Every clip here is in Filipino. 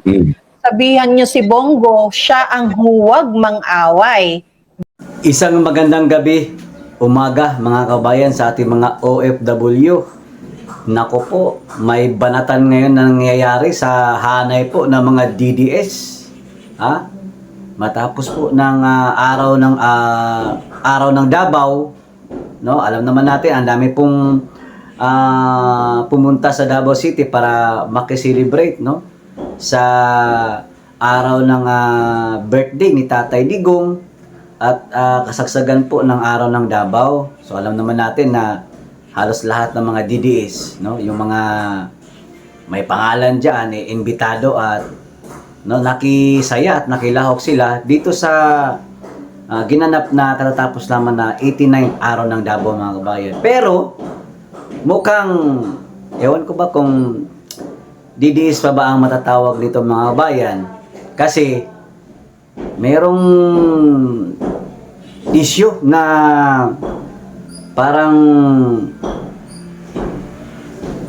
Mm. Sabihan niyo si Bongo, siya ang huwag mang-away. Isang magandang gabi, umaga mga kabayan sa ating mga OFW. Nako po, may banatan ngayon na nangyayari sa hanay po ng mga DDS. Ha? Matapos po ng araw ng Davao, no? Alam naman natin, ang dami pong pumunta sa Davao City para makiselebrate, no? Sa araw ng birthday ni Tatay Digong at kasagsagan po ng araw ng Davao. So alam naman natin na halos lahat ng mga DDS, no, yung mga may pangalan diyan imbitado at no, nakisaya at nakilahok sila dito sa ginanap na katatapos lamang na 89 araw ng Davao mga kabayan. Pero mukhang ewan ko ba kung DDS pa ba ang matatawag dito mga kabayan, kasi merong issue na parang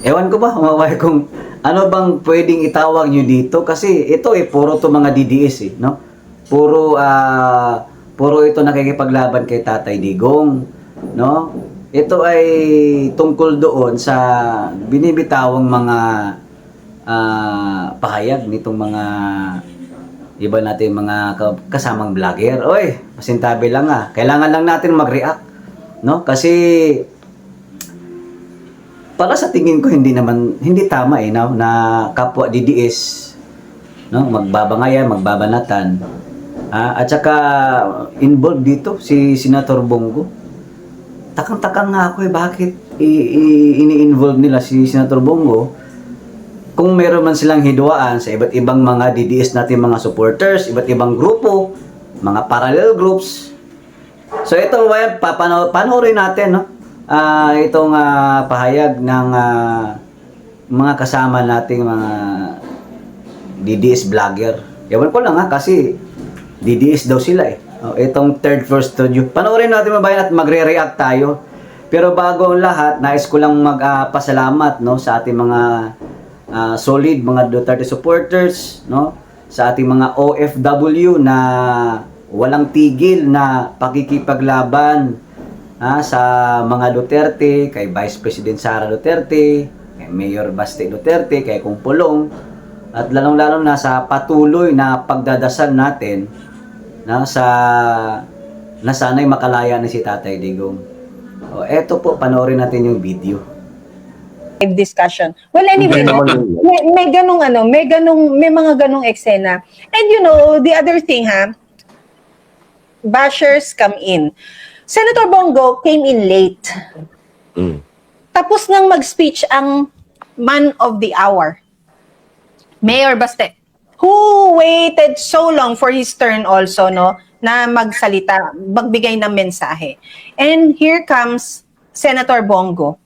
ewan ko ba kung ano bang pwedeng itawag nyo dito, kasi ito puro to mga DDS no? Puro ito nakikipaglaban kay Tatay Digong, no? Ito ay tungkol doon sa binibitawang mga pahayag nitong mga iba natin mga kasamang vlogger. Oy, pasintabi lang kailangan lang natin mag-react, no? Kasi para sa tingin ko hindi tama no? Na kapwa DDS, no? Magbabangayan, magbabanatan. At saka involved dito si Senator Bongo. Takang-takang nga ako bakit ini-involve nila si Senator Bongo kung meron man silang hidwaan sa iba't ibang mga DDS natin, mga supporters, iba't ibang grupo, mga parallel groups. So ito panoorin natin, no? Itong pahayag ng mga kasama nating mga DDS vlogger. Ewan ko lang kasi DDS daw sila itong third first studio. Panoorin natin mga bayan at magre-react tayo. Pero bago ang lahat, nais ko lang magpasalamat no, sa ating mga solid mga Duterte supporters, no, sa ating mga OFW na walang tigil na pakikipaglaban sa mga Duterte, kay Vice President Sara Duterte, kay Mayor Baste Duterte, kay Kung Pulong, at lalong-lalo na sa patuloy na pagdadasal natin na sana'y makalaya na si Tatay Digong. Eto po, panoorin natin yung video. Discussion. Well, anyway, may mga ganong eksena. And you know, the other thing, bashers come in. Senator Bongo came in late. Tapos nang mag-speech ang man of the hour, Mayor Baste, who waited so long for his turn also, no, na magsalita, magbigay ng mensahe. And here comes Senator Bongo,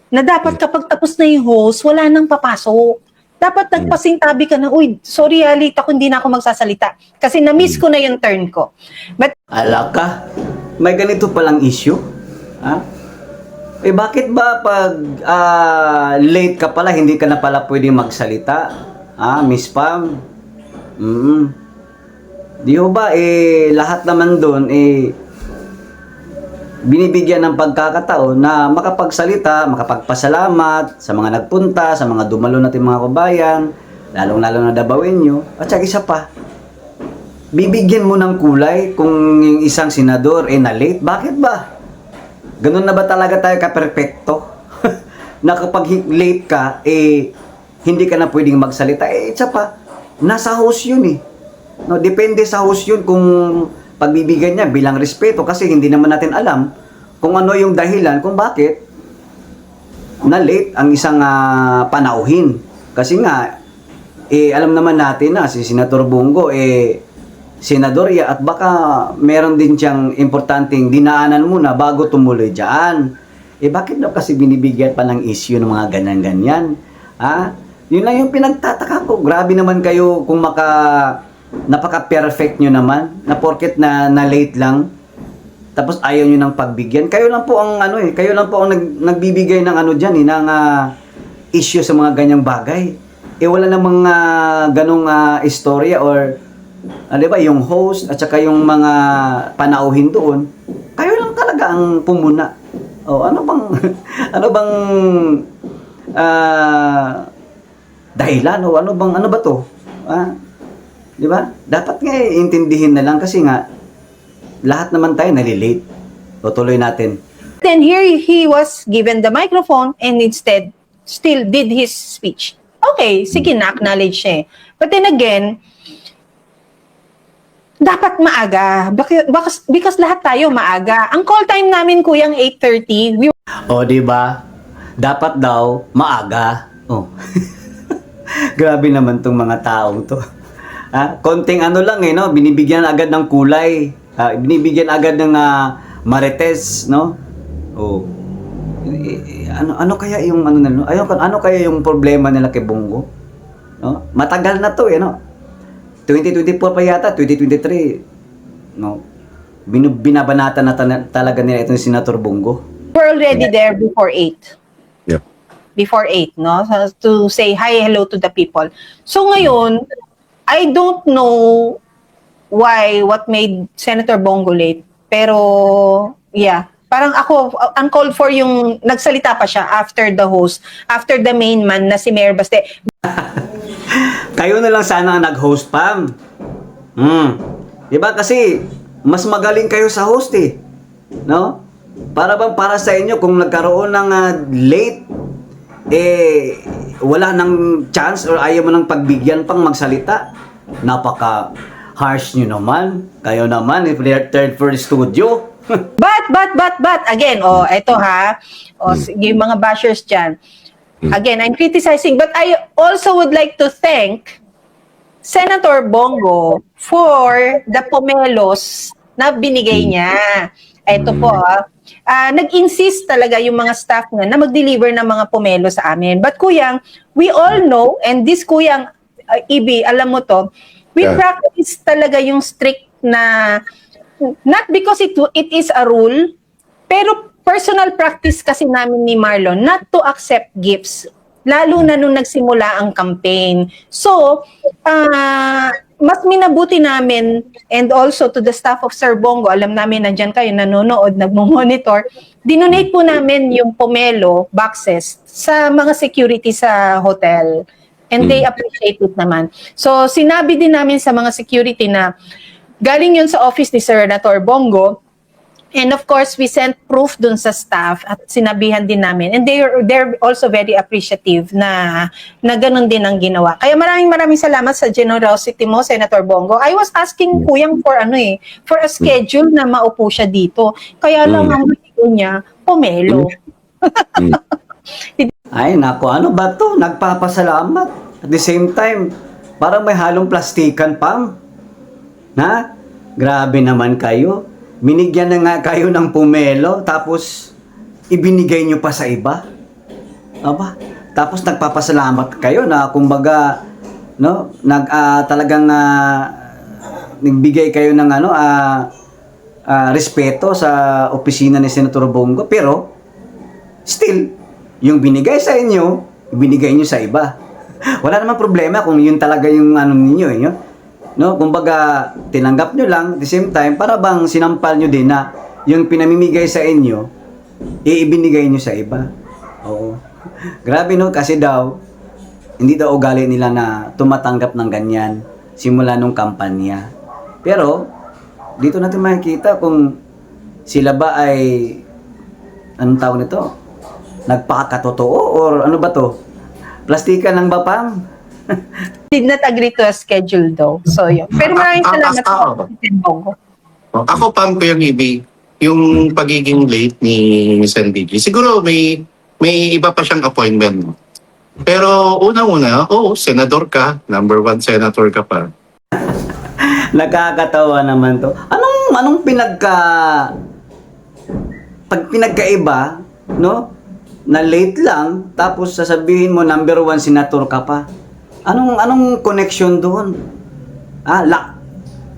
na dapat kapag tapos na yung host, wala nang papasok. Dapat nagpasintabi ka na, uy, sorry late ako, hindi na ako magsasalita. Kasi na-miss ko na yung turn ko. But, Alaka, may ganito palang issue? Bakit ba pag late ka pala, hindi ka na pala pwedeng magsalita? Miss Pam? Di ho ba, lahat naman doon, binibigyan ng pagkakataon na makapagsalita, makapagpasalamat sa mga nagpunta, sa mga dumalo natin mga kabayan, lalong-lalo na Davaoenyo. At saka isa pa, bibigyan mo ng kulay kung yung isang senador na late. Bakit ba? Ganun na ba talaga tayo ka-perfecto? Na kapag late ka, hindi ka na pwedeng magsalita. Isa pa, nasa host yun No, depende sa host yun kung pagbibigyan niya bilang respeto, kasi hindi naman natin alam kung ano yung dahilan kung bakit na late ang isang panauhin. Kasi nga alam naman natin na si Senator Bongo senador at baka meron din siyang importanteng dinaanan muna bago tumuloy diyan. Bakit daw kasi binibigyan pa ng issue ng mga ganyan-ganyan? Yun lang yung pinagtataka ko. Grabe naman kayo kung napaka-perfect nyo naman, na porket na late lang, tapos ayaw nyo ng pagbigyan. Kayo lang po ang kayo lang po ang nagbibigay ng diyan ng issue sa mga ganyang bagay. wala namang ganong istorya or, di ba, yung host at saka yung mga panauhin doon, kayo lang talaga ang pumuna. O, ano bang, ano bang, dahilan o ano ba to? Di ba? Dapat nga intindihin na lang kasi nga, lahat naman tayo nalilate. O, tuloy natin. Then here he was given the microphone and instead still did his speech. Okay, sige na, acknowledge siya eh. But then again, dapat maaga. Because lahat tayo maaga. Ang call time namin, kuyang 8:30. O, di ba? Dapat daw maaga. Oh. Grabe naman tong mga taong to. Konting ano lang eh, no? Binibigyan agad ng kulay. Binibigyan agad ng marites, no? Oh. Ano kaya yung ano na, no? Ano kaya yung problema nila kay Bongo? No? Matagal na to eh, no? 2024 pa yata, 2023. No? Binabanata na talaga nila itong Senator Bongo. We're already there before 8. Yep. Before 8, no? So, to say hi, hello to the people. So ngayon, I don't know what made Senator Bongo late. Pero, yeah. Parang ako, uncalled for yung nagsalita pa siya after the host, after the main man na si Mayor Baste. Kayo na lang sana ang nag-host, Pam. Diba? Kasi, mas magaling kayo sa host eh. No? Para bang para sa inyo, kung nagkaroon ng late, wala nang chance or ayaw mo nang pagbigyan pang magsalita. Napaka-harsh nyo naman. Kayo naman, if they're third for studio. But, again, eto ha, yung mga bashers dyan. Again, I'm criticizing, but I also would like to thank Senator Bongo for the pomelos na binigay niya. Ito po, nag-insist talaga yung mga staff niya na mag-deliver ng mga pomelo sa amin. But kuyang, we all know, and this kuyang, Ibi, alam mo to, we practice talaga yung strict na, not because it is a rule, pero personal practice kasi namin ni Marlon not to accept gifts, lalo na nung nagsimula ang campaign. So, mas minabuti namin, and also to the staff of Sir Bongo, alam namin nandyan kayo, nanonood, nagmo-monitor, dinonate po namin yung pomelo boxes sa mga security sa hotel. And they appreciate it naman. So, sinabi din namin sa mga security na galing yun sa office ni Senator Bongo. And of course, we sent proof dun sa staff at sinabihan din namin. And they're also very appreciative na ganun din ang ginawa. Kaya maraming salamat sa generosity mo, Senator Bongo. I was asking kuyang for a schedule na maupo siya dito. Kaya lang ang video niya, pomelo. Ay, nako, ano ba to? Nagpapasalamat. At the same time, parang may halong plastikan, Pam. Na? Grabe naman kayo. Binigyan na nga kayo ng pomelo, tapos ibinigay nyo pa sa iba. Aba? Tapos nagpapasalamat kayo na kumbaga, no? Talagang nagbigay kayo ng respeto sa opisina ni Senator Bongo, pero still, yung binigay sa inyo, ibinigay nyo sa iba. Wala namang problema kung yun talaga yung ninyo, no? Kumbaga, tinanggap nyo lang, at the same time, para bang sinampal nyo din na yung pinamimigay sa inyo, ibinigay nyo sa iba. Oo. Grabe, no? Kasi daw, hindi daw ugali nila na tumatanggap ng ganyan simula nung kampanya. Pero, dito natin makikita kung sila ba ay, anong tawag nito? Nagpakatotoo or ano ba to? Plastika lang ba, Pam? Did not agree to a schedule though. So yun. Pero maraming salamat po, Bongo. Ako, Pam, ko yung Ibi, yung pagiging late ni Sen DJ. Siguro may iba pa siyang appointment. Pero unang-una, senador ka. Number 1 senator ka pa. Nakakatawa naman to. Anong pag pinagkaiba, no? Na late lang, tapos sasabihin mo number 1 senator ka pa. Anong connection doon?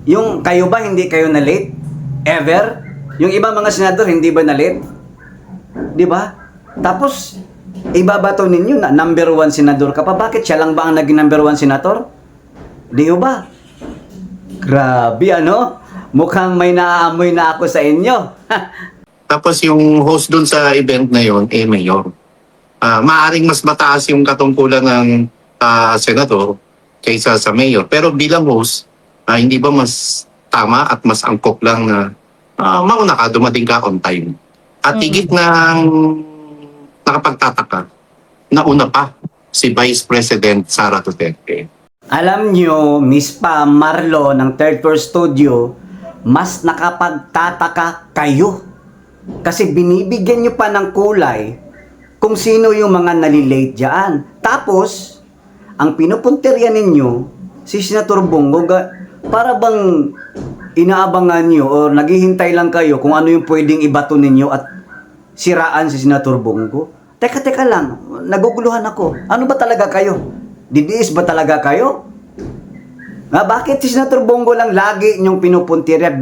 Yung kayo ba hindi kayo na late? Ever? Yung ibang mga senador hindi ba na late? 'Di ba? Tapos ibabato ninyo na number 1 senador ka pa. Bakit siya lang ba ang naging number 1 senator? Di ba? Grabe, ano? Mukhang may naaamoy na ako sa inyo. Tapos yung host dun sa event na yon mayor. Maaring mas mataas yung katungkulan ng senador kaysa sa mayor. Pero bilang host, hindi ba mas tama at mas angkop lang na mauna ka, dumating ka on time. At higit ng nakapagtataka, nauna pa si Vice President Sara Duterte. Alam nyo, Miss Pam Marlo ng Third Floor Studio, mas nakapagtataka kayo. Kasi binibigyan nyo pa ng kulay kung sino yung mga nalilate dyan. Tapos, ang pinupunterya ninyo, si Senator Bongo, para bang inaabangan nyo o naghihintay lang kayo kung ano yung pwedeng ibato ninyo at siraan si Senator Bongo. Teka lang, naguguluhan ako. Ano ba talaga kayo? DDS ba talaga kayo? Bakit si Senator Bongo lang lagi inyong pinupuntirya,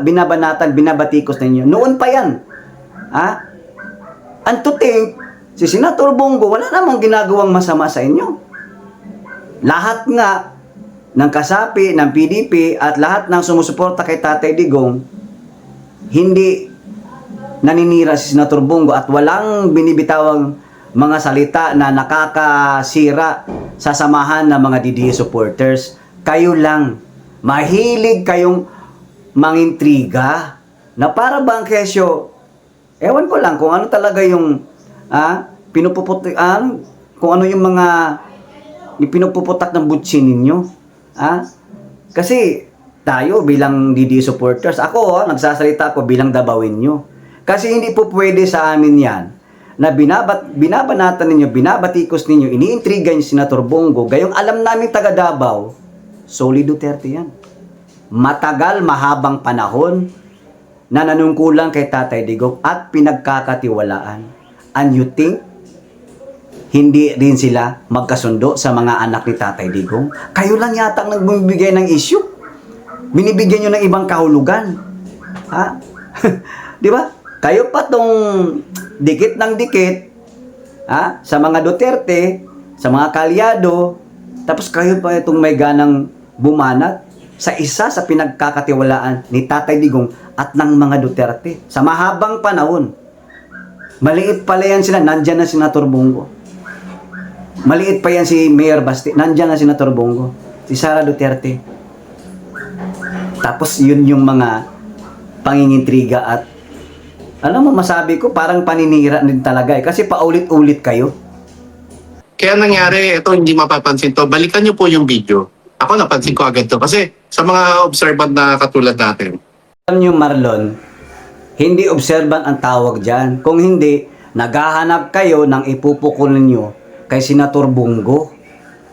binabanatan, binabatikos ninyo? Noon pa yan. And to think, si Senator Bongo wala namang ginagawang masama sa inyo. Lahat nga ng kasapi, ng PDP, at lahat ng sumusuporta kay Tatay Digong, hindi naninira si Senator Bongo at walang binibitawang mga salita na nakakasira sa samahan ng mga DDS supporters. Kayo lang, mahilig kayong mangintriga na para bang kesyo, ewan ko lang kung ano talaga yung pinupuputan, kung ano yung mga pinupuputak ng butsin ninyo. Kasi tayo bilang DDS supporters, ako nagsasalita ako bilang Dabawin nyo. Kasi hindi po pwede sa amin yan na binabanatan ninyo, binabatikos ninyo, iniintriga yung Senator Bongo, gayong alam namin taga Davao, Solid Duterte yan. Matagal, mahabang panahon na nanungkulan kay Tatay Digong at pinagkakatiwalaan. And you think, hindi rin sila magkasundo sa mga anak ni Tatay Digong? Kayo lang yata ang nagbibigay ng issue. Binibigyan nyo ng ibang kahulugan. Di ba? Kayo pa tong dikit ng dikit sa mga Duterte, sa mga kalyado, tapos kayo pa itong may ganang bumanat sa isa sa pinagkakatiwalaan ni Tatay Digong at ng mga Duterte. Sa mahabang panahon, maliit pala yan sila, nandyan na si Senator Bongo. Maliit pa yan si Mayor Basti, nandyan na si Senator Bongo. Si Sara Duterte. Tapos yun yung mga pangingintriga at alam mo, masabi ko, parang paninira din talaga kasi paulit-ulit kayo. Kaya nangyari, ito hindi mapapansin to. Balikan nyo po yung video. Ako napansin ko agad to. Kasi sa mga observant na katulad natin. Alam nyo, Marlon, hindi observant ang tawag dyan. Kung hindi, naghahanap kayo ng ipupukol ninyo kay Senator Bongo.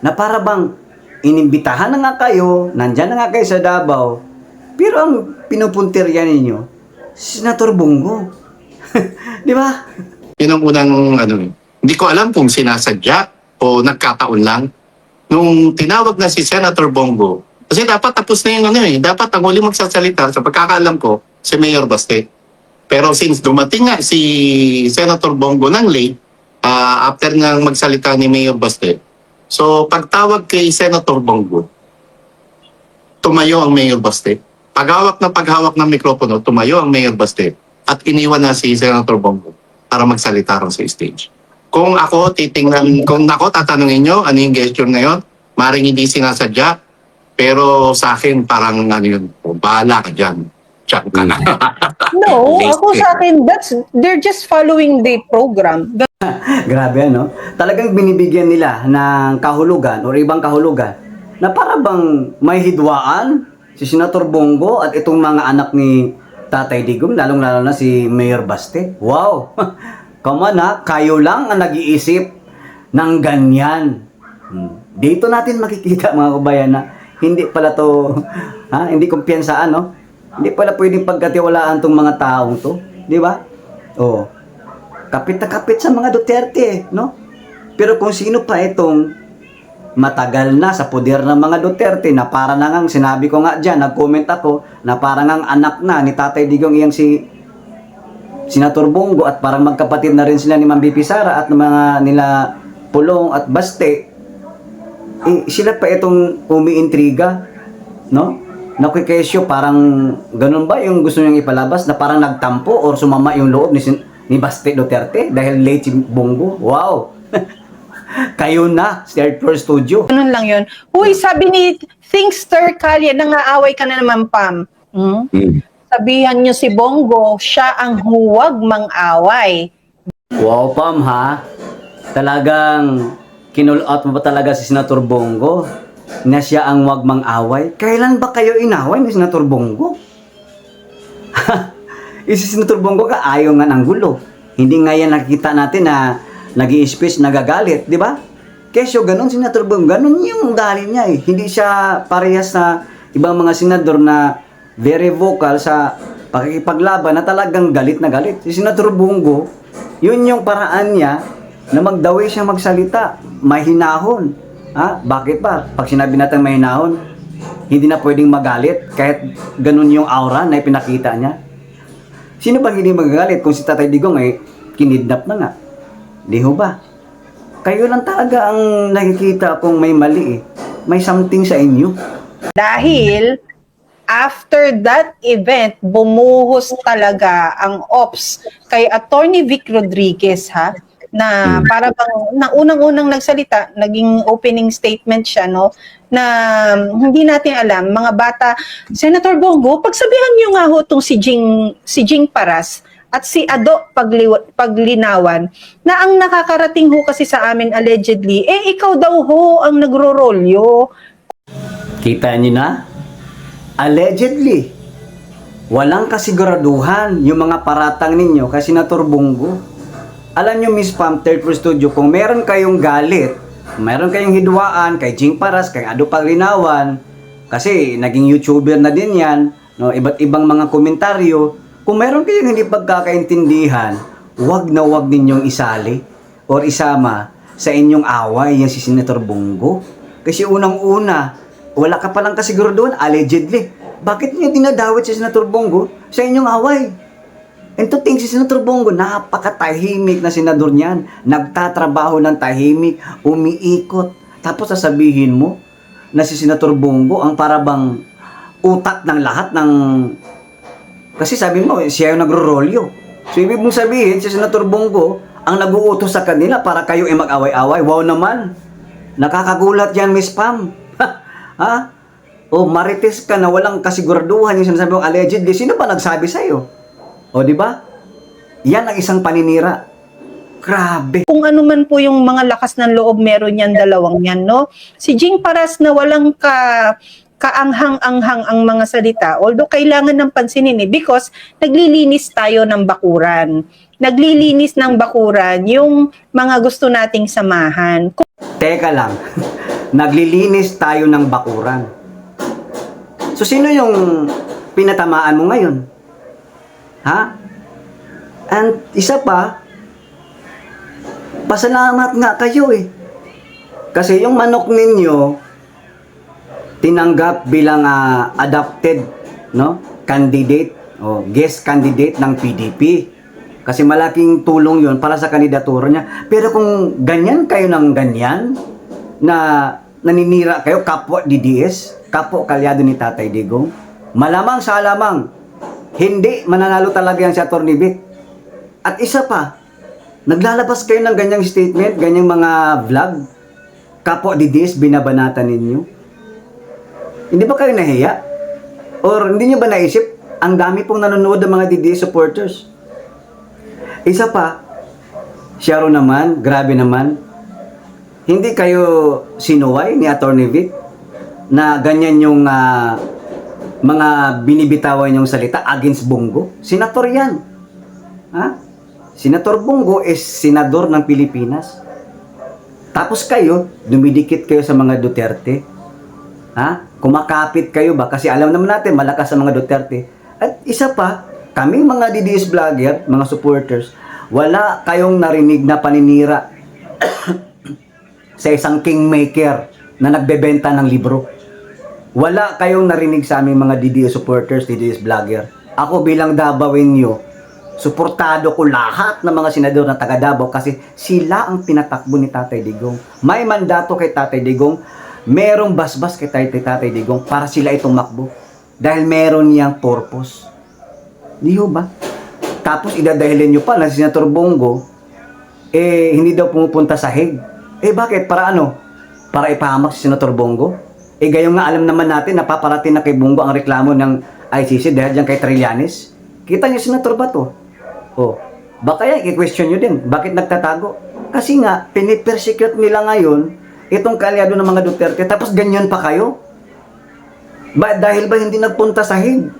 Na para bang inimbitahan na nga kayo, nandyan na nga kayo sa Davao, pero ang pinupuntirya ninyo, Senator Bongo. Di ba? Yun ang unang hindi ko alam kung sinasadya o nagkataon lang. Nung tinawag na si Senator Bongo, kasi dapat tapos na yung dapat ang huli magsasalita, sa pagkakaalam ko, si Mayor Baste. Pero since dumating nga si Senator Bongo ng late, after nga magsalita ni Mayor Baste, so pagtawag kay Senator Bongo, tumayo ang Mayor Baste. Paghawak ng mikropono, tumayo ang Mayor Baste at iniwan na si Senator Bongo para magsalita ron sa stage. Kung ako tatanungin nyo, ano yung gesture na yun, maring hindi sinasadya, pero sa akin parang yun, bahala ka dyan. Tiyak ka na. No, ako sa akin, they're just following the program. Grabe, ano? Talagang binibigyan nila ng kahulugan o ibang kahulugan na para bang may hidwaan si Senator Bongo at itong mga anak ni Tatay Digong, lalong-lalo na si Mayor Baste. Wow! Come on kayo lang ang nag-iisip ng ganyan. Dito natin makikita mga kabayan na hindi pala to, hindi kumpiyansaan, no? Hindi pala pwedeng pagkatiwalaan tong mga taong to. Di ba? Kapit na kapit sa mga Duterte, no? Pero kung sino pa itong matagal na sa poder ng mga Duterte na para nang sinabi ko nga dyan, nag-comment ako na para nang anak na ni Tatay Digong iyang si Senator Bongo at parang magkapatid na rin sila ni Ma'am BP Sara at ng mga nila Pulong at Baste, sila pa itong umiintriga, no? Nakikesyo, parang ganun ba yung gusto niyang ipalabas na parang nagtampo or sumama yung loob ni Baste Duterte dahil late si Bongo? Wow! Kayo na, Third Floor Studio. Ganun lang yun. Uy, sabi ni Thinkster Kalye, nangaaway ka na naman, Pam. Sabihan niyo si Bongo, siya ang huwag mang-away. Wow, Pam, ha? Talagang kinull out mo ba talaga si Senator Bongo na siya ang wag mang-away? Kailan ba kayo inaway ni Senator Bongo? Si Senator Bongo ka ayaw nga ng gulo. Hindi nga yan nakikita natin na nag-i-speech, nagagalit, di ba? Kesyo, ganun si Senator Bongo, ganun yung dali niya eh. Hindi siya parehas sa ibang mga senador na very vocal sa pakikipaglaban na talagang galit na galit. Si Senator Bongo, yun yung paraan niya na magdaway siya magsalita, mahinahon. Ha? Bakit ba? Pag sinabi natin mahinahon, hindi na pwedeng magalit kahit ganun yung aura na ipinakita niya. Sino bang hindi magagalit kung si Tatay Digong ay kinidnap na nga? Di ho ba? Kayo lang talaga ang nakikita kung may mali eh. May something sa inyo. Dahil after that event, bumuhos talaga ang ops kay Attorney Vic Rodriguez, ha? Na para bang na unang-unang nagsalita, naging opening statement siya, no, na hindi natin alam, mga bata, Senator Bongo, pagsabihan niyo nga ho tong si Jing Paras at si Ado Paglinawan na ang nakakarating ho kasi sa amin allegedly, ikaw daw ho ang nagro-rolyo. Kita niyo na? Allegedly. Walang kasiguraduhan yung mga paratang ninyo kay Senator Bongo. Alam nyo, Miss Pam, Third Floor Studio, kung meron kayong galit, meron kayong hidwaan kay Jing Paras, kay Ado Paglinawan, kasi naging YouTuber na din yan, no, iba't ibang mga komentaryo, kung meron kayong hindi pagkakaintindihan, wag na wag ninyong isali or isama sa inyong away yan si Senator Bongo. Kasi unang-una, wala ka palang kasiguraduhan, allegedly. Bakit niyo dinadawit si Senator Bongo sa inyong away? And to think, si Senator Bongo, napakatahimik na senador niyan. Nagtatrabaho ng tahimik, umiikot. Tapos sasabihin mo na si Senator Bongo ang parabang utak ng lahat ng... Kasi sabi mo, siya yung nagro-rolyo. So, ibig mong sabihin, si Senator Bongo ang nag-uutos sa kanila para kayo ay mag-away-away. Wow naman! Nakakagulat yan, Miss Pam. Ha? O marites ka na walang kasiguraduhan yung sinasabi mong allegedly. Sino ba nagsabi sa'yo? O, di ba? Yan ang isang paninira. Grabe. Kung ano man po yung mga lakas ng loob, meron yan, dalawang yan, no? Si Jing Paras na walang kaanghang-anghang ang mga salita, although kailangan ng pansinin because naglilinis tayo ng bakuran. Naglilinis ng bakuran yung mga gusto nating samahan. Teka lang. Naglilinis tayo ng bakuran. So, sino yung pinatamaan mo ngayon? Ha? And isa pa, pasalamat nga kayo eh. Kasi yung manok ninyo, tinanggap bilang adopted, no, candidate o guest candidate ng PDP. Kasi malaking tulong yon para sa kandidatura niya. Pero kung ganyan kayo ng ganyan, na naninira kayo, kapwa DDS, kapwa kalyado ni Tatay Digong, malamang sa alamang, hindi mananalo talaga yan si Atty. Vic. At isa pa, naglalabas kayo ng ganyang statement, ganyang mga vlog, kapwa DDS, binabanatan ninyo. Hindi ba kayo nahiya? Or hindi nyo ba naisip, ang dami pong nanonood ng mga DDS supporters? Isa pa, Sharo naman, grabe naman, hindi kayo sinuway ni Atty. Vic na ganyan yung mga binibitawan yung salita against Bongo? Senator yan. Ha? Senator Bongo is senador ng Pilipinas. Tapos kayo, dumidikit kayo sa mga Duterte. Ha? Kumakapit kayo ba? Kasi alam naman natin, malakas sa mga Duterte. At isa pa, kaming mga DDS vlogger, mga supporters, wala kayong narinig na paninira sa isang kingmaker na nagbebenta ng libro. Wala kayong narinig sa aming mga DDS supporters, DDS vlogger. Ako bilang Dabawin nyo, suportado ko lahat ng mga senador na taga Davao kasi sila ang pinatakbo ni Tatay Digong. May mandato kay Tatay Digong, merong basbas kay Tatay Digong para sila itong makbo. Dahil meron niyang purpose. Di ho ba? Tapos idadahilan nyo pa na si Senator Bongo, hindi daw pumupunta sa Hague. Bakit? Para ano? Para ipahamak si Senator Bongo? Gayong nga alam naman natin, napaparating na kay Bongo ang reklamo ng ICC dahil dyan kay Trillanes. Kita niyo, Senator Bato. Baka yan, i-question nyo din. Bakit nagtatago? Kasi nga, pinipersecute nila ngayon itong kaalyado ng mga Duterte, tapos ganyan pa kayo? Dahil ba hindi nagpunta sa Hague?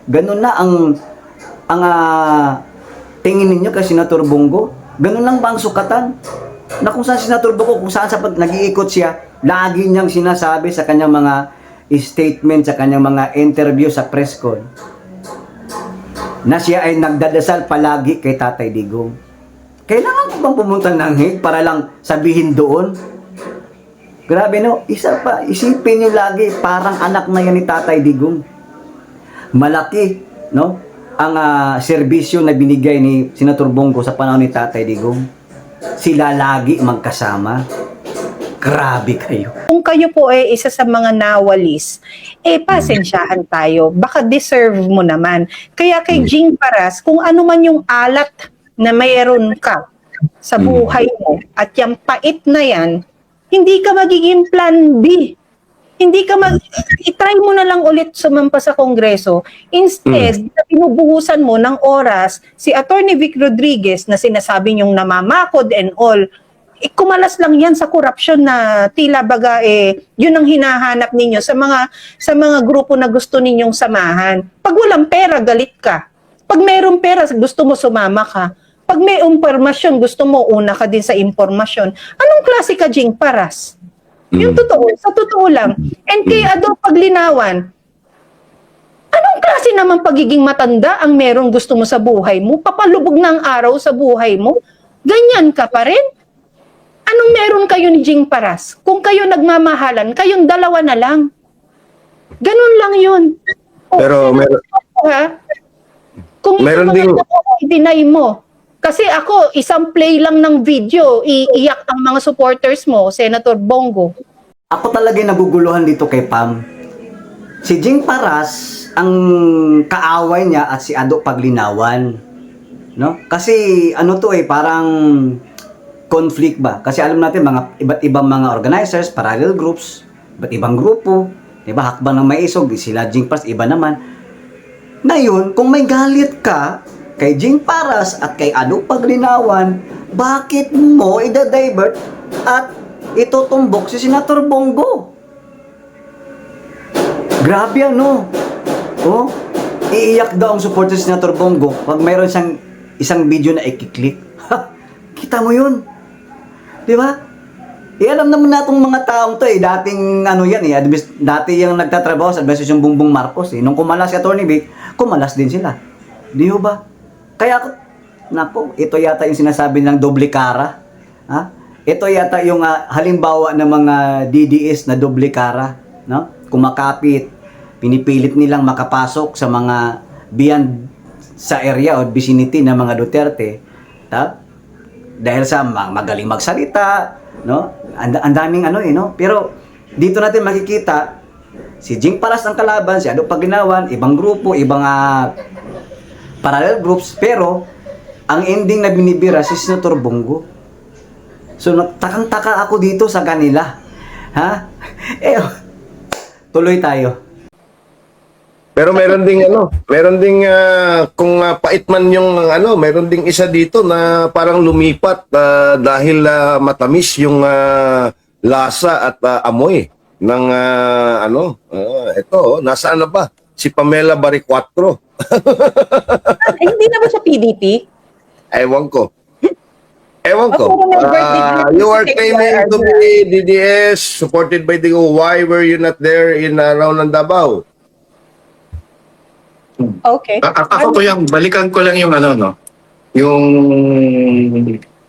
Ganun na ang tingin ninyo kay Senator Bongo? Ganun lang ba ang sukatan? Na kung saan Senator Bongo, kung saan sa nag-iikot siya, lagi niyang sinasabi sa kanyang mga statement, sa kanyang mga interview sa press con, na siya ay nagdadasal palagi kay Tatay Digong. Kailangan ko bang pumunta ng Hague para lang sabihin doon? Grabe no, isa pa, isipin niyo lagi, parang anak na yan ni Tatay Digong. Malaki, no? Ang serbisyo na binigay ni Senator Bongo sa panahon ni Tatay Digong. Sila lagi magkasama. Grabe kayo. Kung kayo po ay isa sa mga nawalis, pasensyahan tayo. Baka deserve mo naman. Kaya kay Jing Paras, kung ano man yung alat na mayroon ka sa buhay mo at yung pait na yan, hindi ka magiging plan B. Hindi ka i-try mo na lang ulit sumampa sa Kongreso. Instead, na pinubuhusan mo ng oras si Attorney Vic Rodriguez na sinasabi niyong namamakod and all, kumalas lang yan sa korupsyon na tila baga yun ang hinahanap ninyo sa mga grupo na gusto ninyong samahan. Pag walang pera, galit ka. Pag mayroong pera, gusto mo sumama ka. Pag may impormasyon, gusto mo una ka din sa impormasyon. Anong klase ka, Jing Paras? Yung totoo, sa totoo lang. And kay Ado Paglinawan, anong klase naman pagiging matanda ang merong gusto mo sa buhay mo? Papalubog na ang araw sa buhay mo? Ganyan ka pa rin? Anong meron kayo ni Jing Paras? Kung kayo nagmamahalan, kayong dalawa na lang. Ganun lang yun. Pero meron, kung meron ito ding- i-deny mo. Kasi ako, isang play lang ng video, iiyak ang mga supporters mo, Senator Bongo. Ako talaga naguguluhan dito kay Pam. Si Jing Paras, ang kaaway niya at si Ado Paglinawan. No? Kasi ano to parang conflict ba? Kasi alam natin mga iba't ibang mga organizers, parallel groups, iba't ibang grupo, 'di ba? Hakbang ng Maisog, sila Jing Paras iba naman. Ngayon, kung may galit ka kay Jing Paras at kay Ado Paglinawan, bakit mo i-divert at itutumbok si Senator Bongo? Grabe ano? Iiyak daw ang supporter si Senator Bongo pag mayroon siyang isang video na i-click. Kita mo yun? Di ba? Alam naman natong mga taong to dating dati yung nagtatrabaho sa Administrasyon Bongbong Marcos Nung kumalas si Atty. Vic, kumalas din sila. Di ba? Kaya ito yata yung sinasabi ng doble cara. Ito yata yung halimbawa ng mga DDS na doble cara, no? Kumakapit, pinipilit nilang makapasok sa mga beyond sa area o vicinity ng mga Duterte. Dahil sa magaling magsalita, no? Ang daming no? Pero dito natin makikita si Jing Paras ang kalaban, si Ado Paglinawan, ibang grupo, ibang parallel groups, pero ang ending na binibira si Senator Bongo. So takang-taka ako dito sa kanila. Tuloy tayo. Pero meron ding kung pait man yung meron ding isa dito na parang lumipat dahil matamis yung lasa at amoy ng nasaan na ba? Si Pamela Baricuatro. Hindi na ba siya PDP? Ewan ko. You You are claiming to be DDS supported by the why were you not there in around ng Davao? Okay. Ako po balikan ko lang yung yung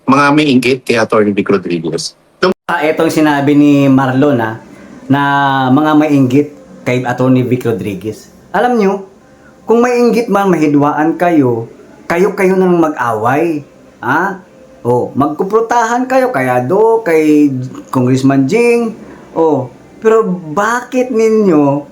mga may inggit kay Atty. Vic Rodriguez. Itong sinabi ni Marlon na mga mainggit kay Atty. Vic Rodriguez. Alam nyo, kung mainggit man, mahidwaan kayo, kayo na lang mag-away. Ha? O, magkuprotahan kayo kaya kay Congressman Jing. O, pero bakit ninyo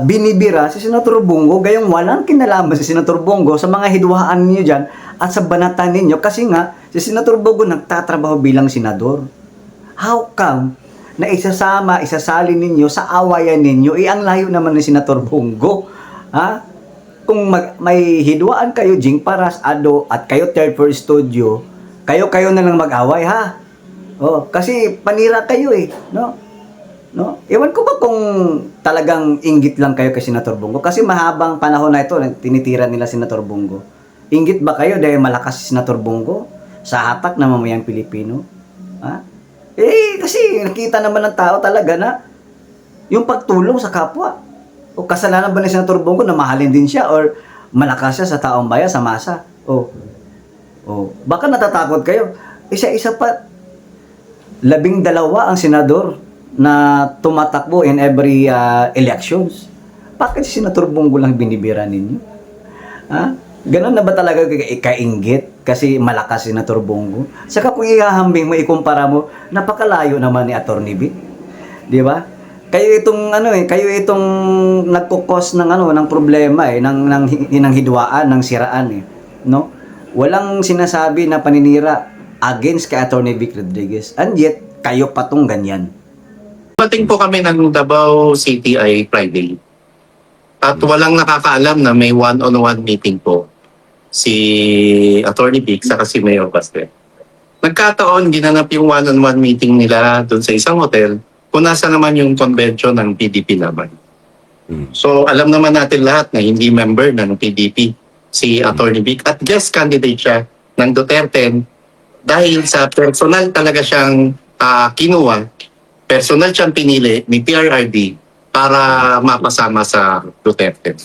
binibira si Senator Bongo gayong walang kinalaman si Senator Bongo sa mga hidwaan ninyo dyan at sa banatan ninyo kasi nga si Senator Bongo nagtatrabaho bilang senador. How come na isasali ninyo sa awayan ninyo, ang layo naman ni Senator Bongo. Ha? Kung may hidwaan kayo, Jing Paras, Ado, at kayo Third Floor Studio, kayo na lang mag-away, ha? Oh, kasi panira kayo no? No? Ewan ko ba kung talagang inggit lang kayo kay Senator Bongo? Kasi mahabang panahon na ito, tinitira nila Senator Bongo. Inggit ba kayo dahil malakas si Senator Bongo sa hatak ng mamayang Pilipino? Ha? Kasi nakita naman ng tao talaga na yung pagtulong sa kapwa. O kasalanan ba ni Senator Bongo na mahalin din siya or malakas siya sa taong bayan, sa masa? Baka natatakot kayo. Isa-isa pa, 12 ang senador na tumatakbo in every elections. Bakit si Senator Bongo lang binibira ninyo? Ha? Ganon na ba talaga kainggit kasi malakas si Senator Bongo? Saka kung ihahambing mo, ikumpara mo, napakalayo naman ni Atty. Vic. Di ba? Kayo itong nagkukos ng problema ng hidwaan, ng siraan no? Walang sinasabi na paninira against kay Atty. Vic Rodriguez. And yet, kayo patong ganyan. Pating po kami ng Davao City ay Friday. At walang nakakaalam na may one-on-one meeting po si Atty. Vic saka si Mayor Baste. Nagkataon, ginanap yung one-on-one meeting nila doon sa isang hotel kung nasa naman yung convention ng PDP Laban. So alam naman natin lahat na hindi member ng PDP si Atty. Vic at guest candidate siya ng Duterte dahil sa personal talaga siyang kinuha, personal siyang pinili ni PRRD para mapasama sa Duterte.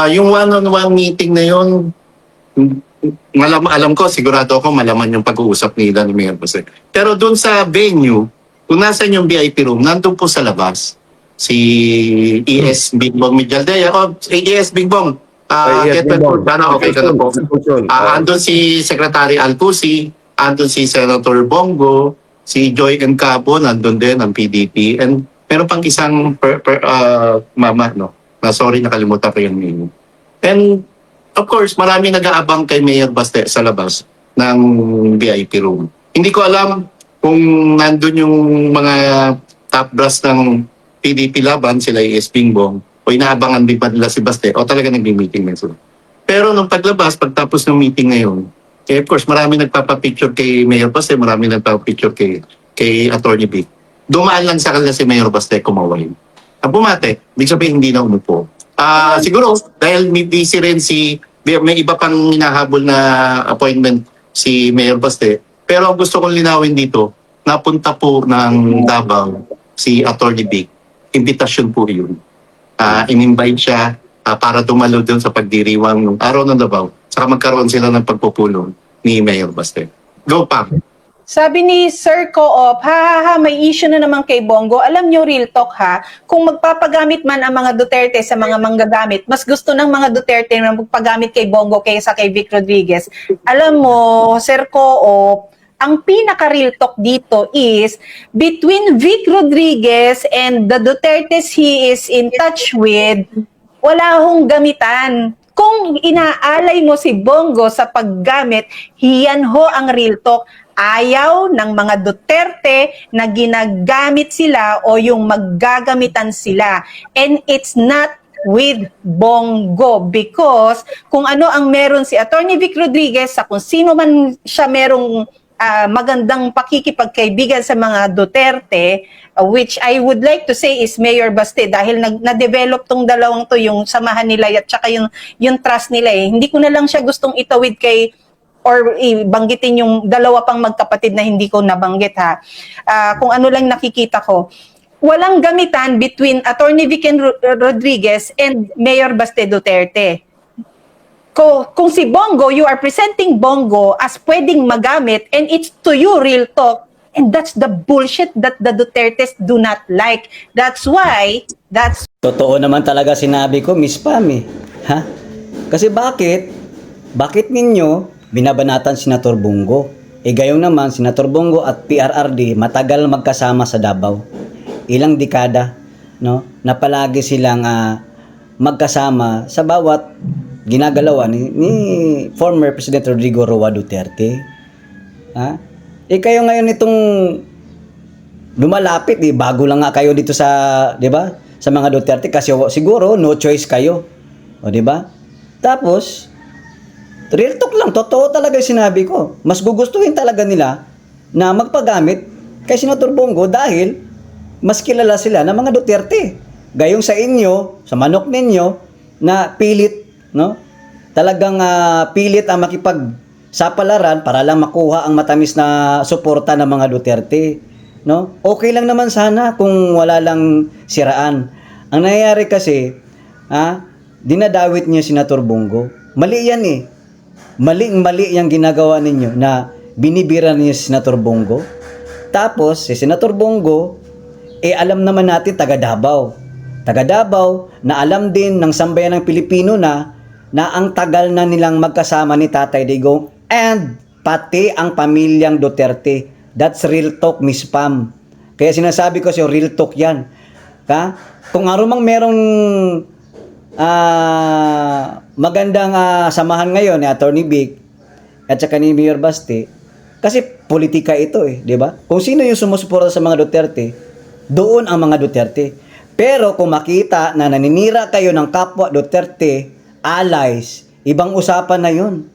Yung one-on-one meeting na yun, alam ko, sigurado ako malaman yung pag-uusap nila ni Mayor Jose. Pero dun sa venue, kung nasan yung VIP room, nandun po sa labas si ES Bingbong Mijaldea. ES Bingbong, get well po. Okay ka na po. Andun si Secretary Alcusi, andun si Senator Bongo, si Joy Encabo, nandun din ang PDP, and meron pang isang mama, no? Na sorry, nakalimutan ko yung name. And of course, marami nag-aabang kay Mayor Baste sa labas ng VIP room. Hindi ko alam kung nandun yung mga top brass ng PDP Laban, sila ES Bingbong, o inaabangan din ba nila si Baste, o talaga nag-meeting na sila. Pero nung paglabas, pagtapos ng meeting na yun, of course, marami nagpapapicture kay Mayor Baste, marami nagpapapicture kay Atty. Vic. Dumaan lang sa kanila si Mayor Baste kumaway. Bumate, ibig sabihin hindi na umupo. Siguro, dahil may busy rin may iba pang hinahabol na appointment si Mayor Baste. Pero ang gusto kong linawin dito, napunta po ng Davao si Atty. Vic. Invitation po yun. In-invite siya para dumalo doon sa pagdiriwang ng araw ng Davao. Saka magkaroon sila ng pagpupulong ni Mayor Baste. Go, Pam! Sabi ni Sir Co-op, may issue na naman kay Bongo. Alam nyo, real talk kung magpapagamit man ang mga Duterte sa mga manggagamit, mas gusto ng mga Duterte na magpagamit kay Bongo kaysa kay Vic Rodriguez. Alam mo, Sir Co-op, ang pinaka-real talk dito is between Vic Rodriguez and the Dutertes he is in touch with, wala hong gamitan. Kung inaalay mo si Bongo sa paggamit, yan ho ang real talk. Ayaw ng mga Duterte na ginagamit sila o yung maggagamitan sila. And it's not with Bongo because kung ano ang meron si Atty. Vic Rodriguez sa kung sino man siya merong magandang pakikipagkaibigan sa mga Duterte, which I would like to say is Mayor Baste dahil na-develop tong dalawang to yung samahan nila at saka yung trust nila Hindi ko na lang siya gustong itawid kay or banggitin yung dalawa pang magkapatid na hindi ko nabanggit kung ano lang nakikita ko. Walang gamitan between Atty. Vic Rodriguez and Mayor Baste Duterte. Kung si Bongo, you are presenting Bongo as pwedeng magamit and it's to you real talk, and that's the bullshit that the Dutertes do not like. That's why, Totoo naman talaga sinabi ko, Miss Pam Ha? Kasi bakit? Bakit ninyo binabanatan si Senator Bongo? Gayon naman, Senator Bongo at PRRD matagal magkasama sa Davao. Ilang dekada, no? Na palagi silang magkasama sa bawat ginagalawan ni former President Rodrigo Roa Duterte. Ha? Kayo ngayon itong lumalapit, bago lang nga kayo dito sa, 'di ba? Sa mga Duterte kasi siguro no choice kayo. O 'di ba? Tapos real talk lang, totoo talaga yung sinabi ko. Mas gugustuhin talaga nila na magpagamit kay Senator Bongo dahil mas kilala sila ng mga Duterte. Gayong sa inyo, sa manok ninyo, na pilit, no? Talagang pilit ang makipagsapalaran para lang makuha ang matamis na suporta ng mga Duterte. No? Okay lang naman sana kung wala lang siraan. Ang nangyayari kasi, dinadawit niya si Senator Bongo. Mali yan eh. Mali yung ginagawa ninyo na binibira niyo si Senator Bongo. Tapos, si Senator Bongo, alam naman natin taga Davao. Taga Davao na alam din ng sambayan ng Pilipino na ang tagal na nilang magkasama ni Tatay Digong and pati ang pamilyang Duterte. That's real talk, Miss Pam. Kaya sinasabi ko sa'yo, real talk yan. Kung arumang merong magandang samahan ngayon ni Attorney Vic at saka ni Mayor Basti, kasi politika ito di ba? Kung sino yung sumusuporta sa mga Duterte, doon ang mga Duterte. Pero kung makita na naninira kayo ng kapwa Duterte, allies, ibang usapan na yun.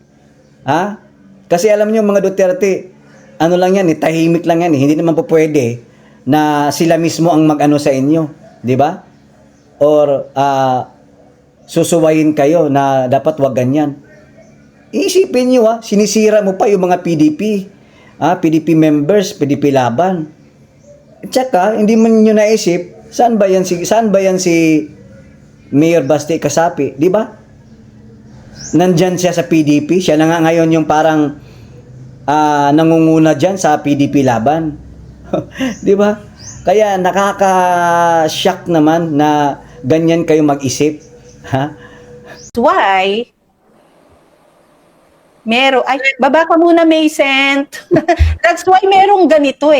Kasi alam niyo mga Duterte, ano lang yan, tahimik lang yan, hindi naman po pwede na sila mismo ang mag-ano sa inyo, di ba? Or susuwayin kayo na dapat wag ganyan. Iisipin niyo sinisira mo pa yung mga PDP, PDP members, PDP laban. At saka, hindi man niyo naisip, saan ba yan si Mayor Basti Kasapi, di ba? Nandyan siya sa PDP, siya na nga ngayon yung parang nangunguna dyan sa PDP laban. Di ba? Kaya nakaka-shock naman na ganyan kayo mag-isip. That's why, baba ka muna, Maysent. That's why merong ganito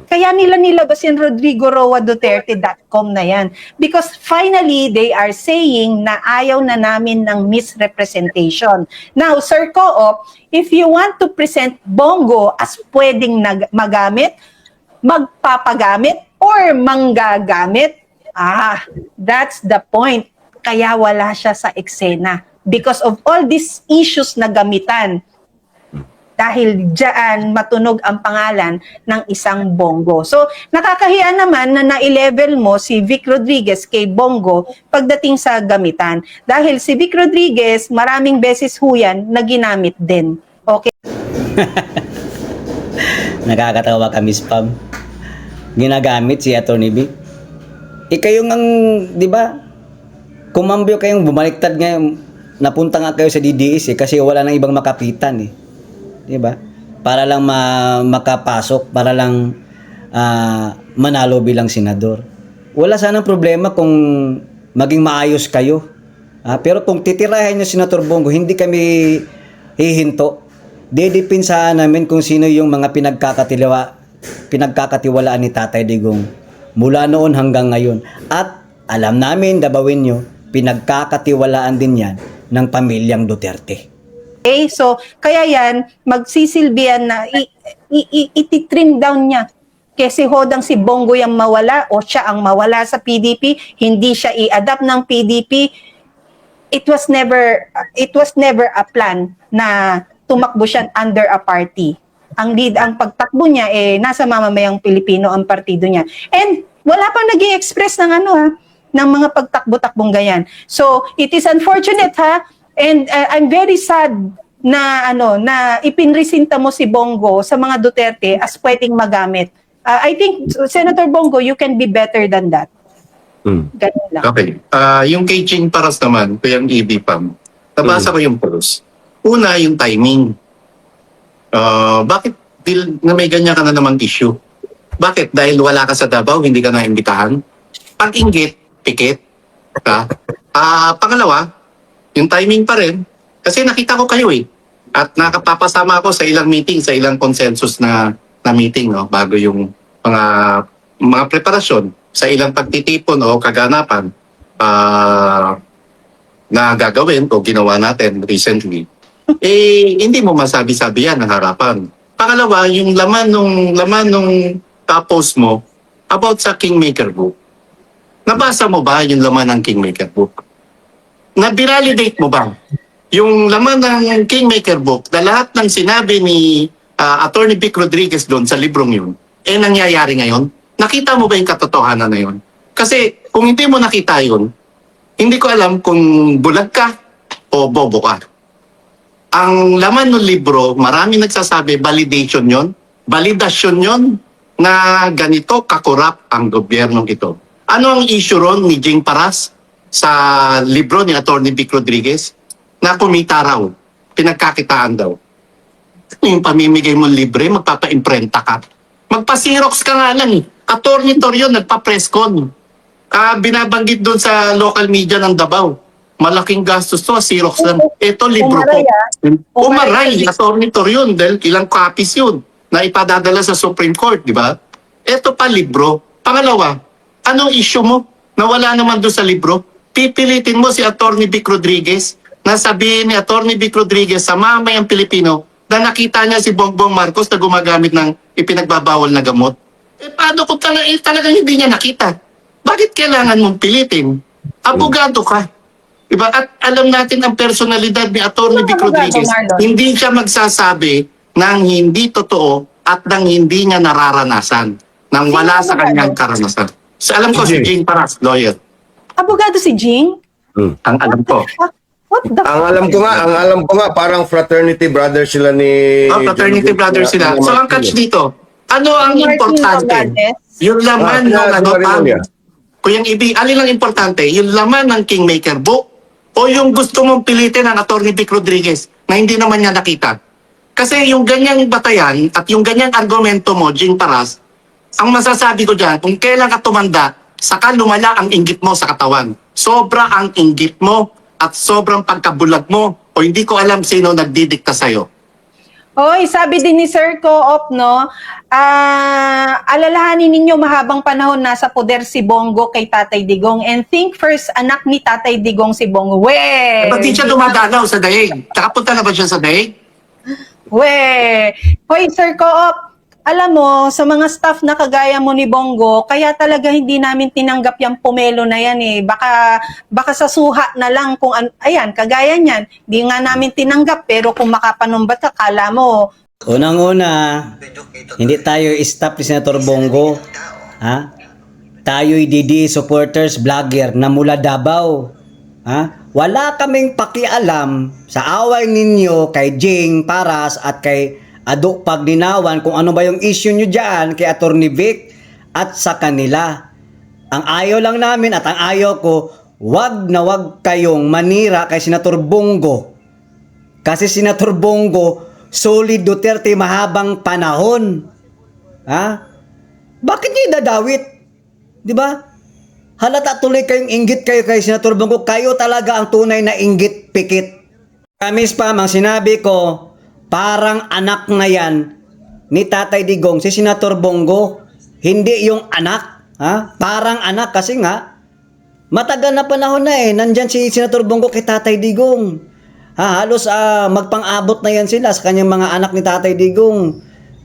Kaya nila nilabas yung RodrigoRoaDuterte.com na yan. Because finally, they are saying na ayaw na namin ng misrepresentation. Now, Sir Co-op, if you want to present Bongo as pwedeng magamit, magpapagamit, or manggagamit, that's the point. Kaya wala siya sa eksena. Because of all these issues na gamitan, dahil diyan matunog ang pangalan ng isang Bongo. So, nakakahiya naman na na-level mo si Vic Rodriguez kay Bongo pagdating sa gamitan. Dahil si Vic Rodriguez, maraming beses huyan na ginamit din. Okay? Nakakatawa ka, Miss Pam. Ginagamit si Atty. Vic. Kayo ang, di ba, kumambyo kayong bumaliktad ngayon, napunta nga kayo sa DDS kasi wala nang ibang makapitan Diba? Para lang makapasok, para lang manalo bilang senador. Wala sanang problema kung maging maayos kayo. Pero kung titirahin niyo Senator Bongo, hindi kami hihinto. Didipinsahan namin kung sino yung mga pinagkakatiwalaan ni Tatay Digong mula noon hanggang ngayon. At alam namin, dabawin nyo, pinagkakatiwalaan din yan ng pamilyang Duterte. Okay, so kaya yan, magsisilbihan na iti-trim down niya. Kasi hodang si Bongo yung mawala o siya ang mawala sa PDP, hindi siya i-adapt ng PDP. It was never a plan na tumakbo siya under a party. Ang pagtakbo niya nasa mamamayang Pilipino ang partido niya. And wala pang nag-i-express ng ng mga pagtakbo-takbong ganyan. So, it is unfortunate and I'm very sad na na ipinresinta mo si Bongo sa mga Duterte as pwedeng magamit. I think Senator Bongo, you can be better than that. Ganun lang. Okay. Yung kay Ching Paras naman, yung EB Pam, nabasa ko yung post. Una, yung timing. Bakit na may ganyan ka na namang issue? Bakit? Dahil wala ka sa Davao, hindi ka na imbitahan? Pag-inggit, pikit. Pangalawa, Yung timing pa rin. Kasi nakita ko kayo eh. At nakapapasama ako sa ilang meeting, sa ilang consensus na meeting, no? Bago yung mga preparasyon sa ilang pagtitipon o kaganapan na gagawin o ginawa natin recently. Hindi mo masabi-sabi yan ng harapan. Pangalawa, yung laman nung post mo about sa Kingmaker Book. Nabasa mo ba yung laman ng Kingmaker Book? Na-validate mo ba yung laman ng Kingmaker Book na lahat ng sinabi ni Attorney Vic Rodriguez doon sa librong yun, nangyayari ngayon? Nakita mo ba yung katotohanan na yun? Kasi kung hindi mo nakita yun, hindi ko alam kung bulag ka o bobo ka. Ang laman ng libro, marami nagsasabi, validation yon, validasyon yon na ganito kakurap ang gobyernong ito. Ano ang issue ron ni Jing Paras sa libro ni Attorney Vic Rodriguez? Na kumita raw, pinagkakitaan daw. Yung pamimigay mo libre, magpapa-imprenta ka. Magpa-Xerox ka nga lang eh. Attorney Torion, nagpa-presscon. Binabanggit doon sa local media ng Davao. Malaking gastos to, Xerox lang. Ito, libro ko. Umaray, Attorney Torion, dahil ilang copies yun na ipadadala sa Supreme Court, di ba? Ito pa, libro. Pangalawa, anong issue mo na wala naman doon sa libro? Pipilitin mo si Attorney Vic Rodriguez na sabihin ni Attorney Vic Rodriguez sa mamayang Pilipino na nakita niya si Bongbong Marcos na gumagamit ng ipinagbabawal na gamot. Paano kung talagang hindi niya nakita? Bakit kailangan mong pilitin? Abogado ka. Diba? At alam natin ang personalidad ni Attorney Vic Rodriguez. Hindi siya magsasabi ng hindi totoo at ng hindi niya nararanasan. Nang wala sa kanyang karanasan. So, alam ko si Jing Paras, lawyer. Abogado si Jing? Ang alam ko. What the Ang alam ko nga, parang fraternity brother sila ni... Fraternity brother sila. So, ang catch dito, ano ang Martin importante? Romualdez? Yung laman ng Maria. Kuyang Ibi, alin ang importante? Yung laman ng Kingmaker Book o yung gusto mong pilitin ng Attorney Vic Rodriguez na hindi naman niya nakita? Kasi yung ganyang batayan at yung ganyang argumento mo, Jing Paras, ang masasabi ko dyan, kung kailan ka tumanda, saka lumala ang inggit mo sa katawan. Sobra ang inggit mo at sobrang pagkabulag mo o hindi ko alam sino nagdidikta sa'yo. Hoy, sabi din ni Sir Co-op, no, alalahanin ninyo mahabang panahon nasa poder si Bongo kay Tatay Digong and think first anak ni Tatay Digong si Bongo. Ba't di siya dumadalaw sa daig? Tsaka punta na ba siya sa daig? Hoy, Sir Co-op, alam mo, sa mga staff na kagaya mo ni Bongo, kaya talaga hindi namin tinanggap yung pomelo na yan eh. Baka sa suha na lang kung ayan, kagaya niyan. Di nga namin tinanggap, pero kung makapanumbat ka, kala mo. Unang-una, hindi tayo staff ni Senator Bongo. Ha? Tayo'y DD supporters, vlogger na mula Davao. Ha? Wala kaming pakialam sa away ninyo kay Jing Paras at kay Ado Paglinawan kung ano ba yung issue nyo dyan kay Attorney Vic at sa kanila. Ang ayaw lang namin at ang ayaw ko, wag na wag kayong manira kay Senator Bongo. Kasi Senator Bongo, solid Duterte mahabang panahon. Ha? Bakit niyo idadawit? Di ba? Halata tuloy kayong inggit kayo kay Senator Bongo. Kayo talaga ang tunay na inggit pikit. Kamis pa, mang sinabi ko, parang anak na yan ni Tatay Digong, si Senator Bongo. Hindi yung anak. Ha? Parang anak kasi nga, matagal na panahon na eh. Nandyan si Senator Bongo kay Tatay Digong. Ha? Halos magpang-abot na yan sila sa kanyang mga anak ni Tatay Digong.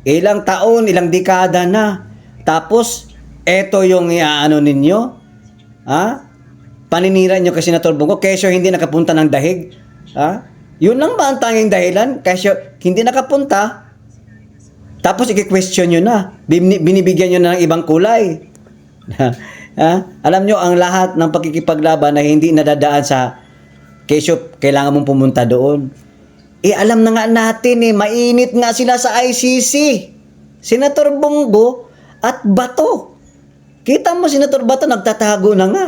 Ilang taon, ilang dekada na. Tapos, eto yung ano ninyo. Ha? Paninira nyo kay Senator Bongo. Kesyo hindi nakapunta ng dahig. Ha? Yun lang ba ang tanging dahilan? Kasi hindi nakapunta, tapos i-question nyo na. Binibigyan nyo na ng ibang kulay. Ha? Alam nyo, ang lahat ng pagkikipaglaban na hindi nadadaan sa kesyo, kailangan mong pumunta doon. Alam na nga natin mainit nga sila sa ICC. Senator Bongo at Bato. Kita mo, Senator Bato, nagtatago na nga.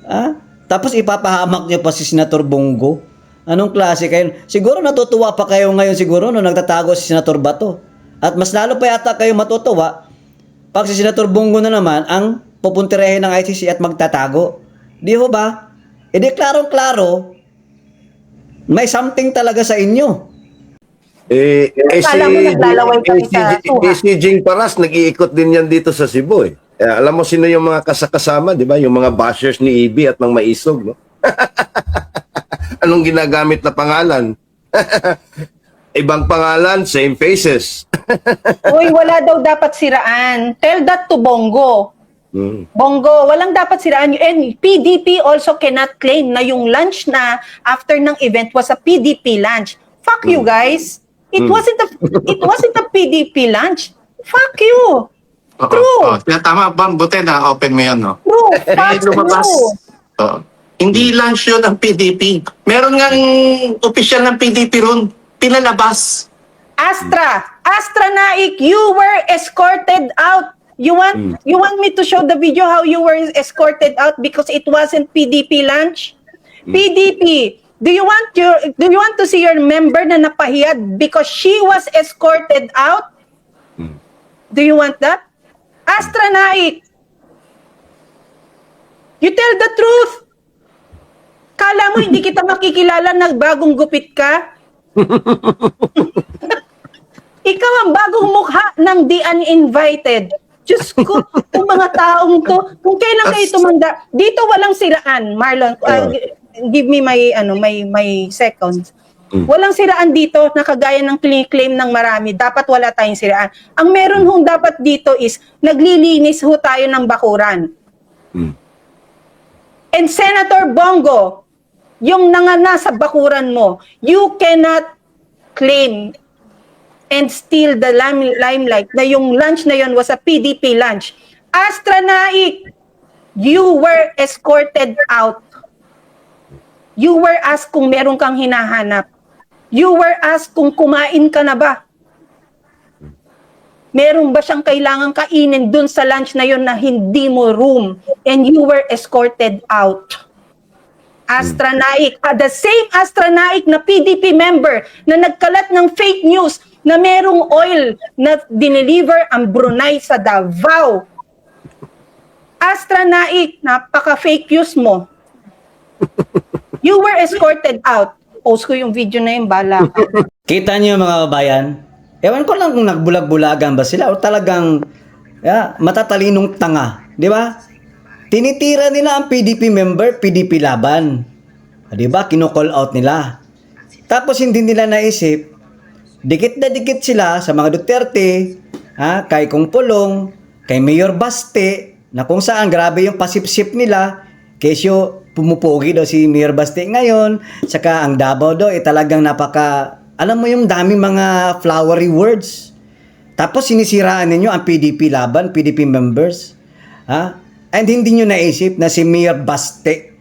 Ha? Tapos ipapahamak nyo pa si Senator Bongo. Anong klase kayo? Siguro natutuwa pa kayo ngayon siguro nung nagtatago si Senator Bato. At mas lalo pa yata kayo matutuwa pag si Senator Bongo na naman ang pupuntirehin ng ICC at magtatago. Di ho ba? E di klarong-klaro May something talaga sa inyo. Akala mo naglalaway kami sa tuha. Si Jing Paras, nag-iikot din yan dito sa Cebu eh. Alam mo sino yung mga kasama, di ba? Yung mga bashers ni EB at ng Maisog, no? Anong ginagamit na pangalan? Ibang pangalan, same faces. Uy, wala daw dapat siraan. Tell that to Bongo. Bongo, walang dapat siraan. And PDP also cannot claim na yung lunch na after ng event was a PDP lunch. Fuck you guys. It wasn't a PDP lunch. Fuck you. True. Tama, Bang, buti na open mo yun, no? True. Eh, Fuck lumabas. you. Oo. Hindi lunch yun ng PDP. Meron ngang opisyal ng PDP ron. Pinalabas. Astra Naik, you were escorted out. You want me to show the video how you were escorted out because it wasn't PDP lunch? PDP, do you want to see your member na napahiyad because she was escorted out? Do you want that? Astra Naik, you tell the truth. Kala mo hindi kita makikilala na bagong gupit ka? Ikaw ang bagong mukha ng The Uninvited. Diyos ko, itong mga taong to, kung kailan kayo tumanda, dito walang siraan, Marlon. Give me my seconds. Walang siraan dito na kagaya ng claim ng marami. Dapat wala tayong siraan. Ang meron hong dapat dito is naglilinis ho tayo ng bakuran. And Senator Bongo, yung nasa bakuran mo, you cannot claim and steal the limelight na yung lunch na yon was a PDP lunch. Astra Naik, you were escorted out. You were asked kung meron kang hinahanap. You were asked kung kumain ka na ba. Meron ba siyang kailangang kainin dun sa lunch na yon na hindi mo room and you were escorted out. Astra Naik, the same Astra Naik na PDP member na nagkalat ng fake news na merong oil na dineliver ang Brunei sa Davao. Astra Naik, napaka-fake news mo. You were escorted out. Post ko yung video na yung bala. Kita niyo mga kababayan, ewan ko lang kung nagbulag-bulagan ba sila o talagang matatalinong tanga, di ba? Tinitira nila ang PDP member, PDP laban. Di ba? Kino-call out nila. Tapos hindi nila naisip, dikit na dikit sila sa mga Duterte, kay Kong Pulong, kay Mayor Baste, na kung saan grabe yung pasipsip nila, kesyo pumupogi daw si Mayor Baste ngayon, saka ang Davao daw talagang alam mo yung daming mga flowery words. Tapos sinisiraan ninyo ang PDP laban, PDP members. And hindi nyo naisip na si Mayor Baste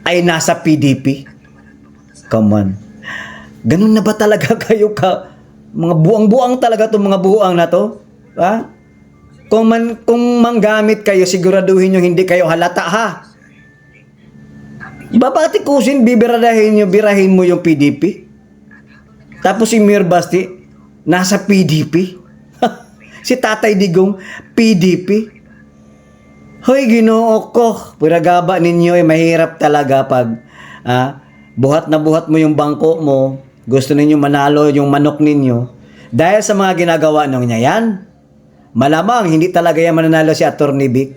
ay nasa PDP. Come on. Ganun na ba talaga kayo ka? Mga buang-buang talaga itong mga buang na to? Kung manggamit kayo, siguraduhin nyo hindi kayo halata ha. Babatikusin, birahin mo yung PDP. Tapos si Mayor Basti, nasa PDP. Si Tatay Digong, PDP. Hoy, Ginoo ko, piragaba ninyo ay mahirap talaga pag buhat na buhat mo yung bangko mo, gusto ninyo manalo yung manok ninyo. Dahil sa mga ginagawa nung niya yan, malamang hindi talaga yan mananalo si Atty. Vic.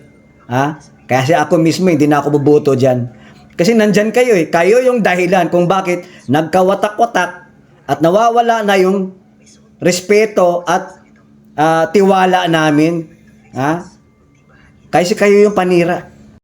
Kasi ako mismo hindi na ako buboto dyan. Kasi nandyan kayo eh. Kayo yung dahilan kung bakit nagkawatak-watak at nawawala na yung respeto at tiwala namin. Kasi kayo yung panira.